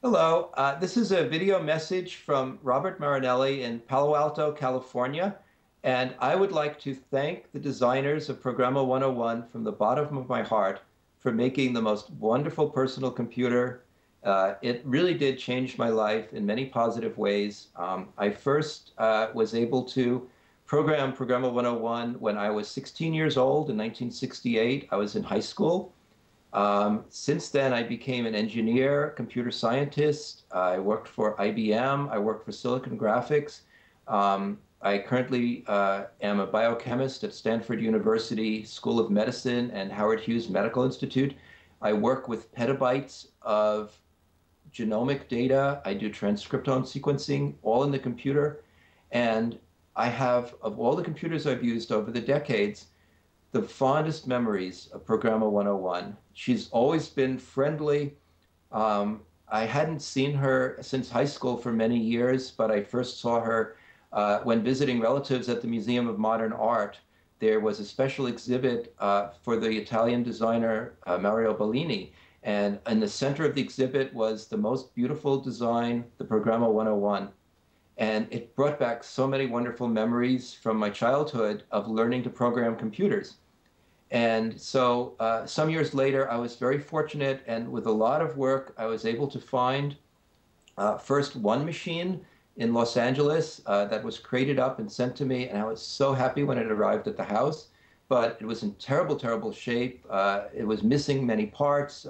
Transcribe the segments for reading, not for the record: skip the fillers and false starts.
Hello, this is a video message from Robert Marinelli in Palo Alto, California, and I would like to thank the designers of Programma 101 from the bottom of my heart for making the most wonderful personal computer. It really did change my life in many positive ways. I first was able to program Programma 101 when I was 16 years old in 1968. I was in high school. Since then, I became an engineer, computer scientist. I worked for IBM. I worked for Silicon Graphics. I currently am a biochemist at Stanford University School of Medicine and Howard Hughes Medical Institute. I work with petabytes of genomic data. I do transcriptome sequencing, all in the computer. And I have, of all the computers I've used over the decades, the fondest memories of Programma 101. She's always been friendly. I hadn't seen her since high school for many years, but I first saw her when visiting relatives at the Museum of Modern Art. There was a special exhibit for the Italian designer Mario Bellini, and in the center of the exhibit was the most beautiful design, the Programma 101. And it brought back so many wonderful memories from my childhood of learning to program computers. And so some years later, I was very fortunate, and with a lot of work, I was able to find first one machine in Los Angeles that was crated up and sent to me, and I was so happy when it arrived at the house. But it was in terrible, terrible shape. It was missing many parts.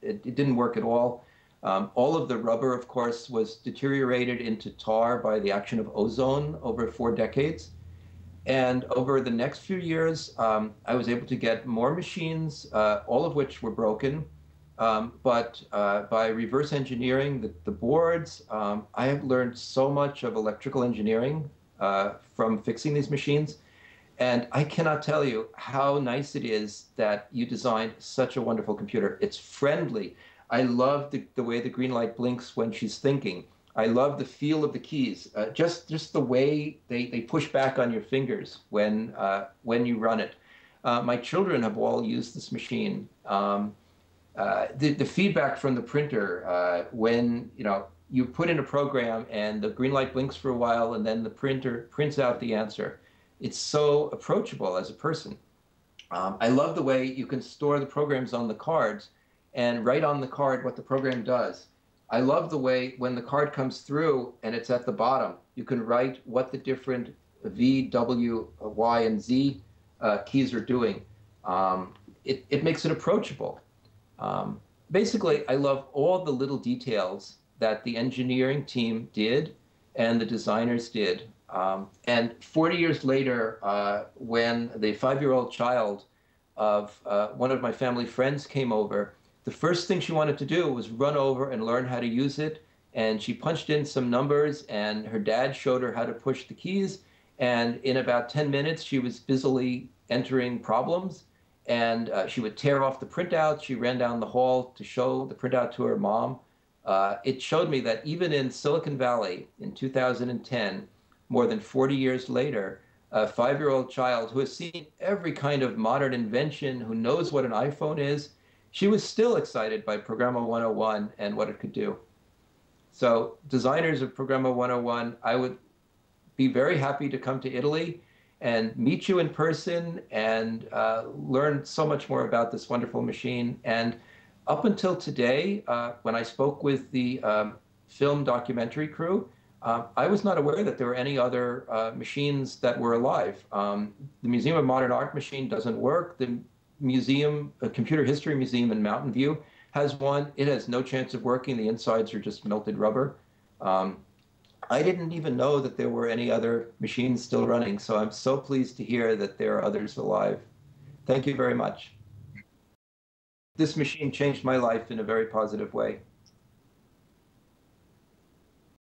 It didn't work at all. All of the rubber, of course, was deteriorated into tar by the action of ozone over 4 decades. And over the next few years, I was able to get more machines, all of which were broken. But by reverse engineering the boards, I have learned so much of electrical engineering from fixing these machines. And I cannot tell you how nice it is that you designed such a wonderful computer. It's friendly. I love the way the green light blinks when she's thinking. I love the feel of the keys, just the way they push back on your fingers when you run it. My children have all used this machine. The feedback from the printer when you put in a program and the green light blinks for a while and then the printer prints out the answer. It's so approachable as a person. I love the way you can store the programs on the cards and write on the card what the program does. I love the way when the card comes through and it's at the bottom, you can write what the different V, W, Y, and Z keys are doing. It makes it approachable. Basically, I love all the little details that the engineering team did and the designers did. And 40 years later, when the 5-year-old child of one of my family friends came over, the first thing she wanted to do was run over and learn how to use it. And she punched in some numbers, and her dad showed her how to push the keys. And in about 10 minutes, she was busily entering problems. And she would tear off the printout. She ran down the hall to show the printout to her mom. It showed me that even in Silicon Valley in 2010, more than 40 years later, a 5-year-old child who has seen every kind of modern invention, who knows what an iPhone is, she was still excited by Programma 101 and what it could do. So designers of Programma 101, I would be very happy to come to Italy and meet you in person and learn so much more about this wonderful machine. And up until today, when I spoke with the film documentary crew, I was not aware that there were any other machines that were alive. The Museum of Modern Art machine doesn't work. The museum, a computer history museum in Mountain View, has one. It has no chance of working. The insides are just melted rubber. I didn't even know that there were any other machines still running, so I'm so pleased to hear that there are others alive. Thank you very much. This machine changed my life in a very positive way.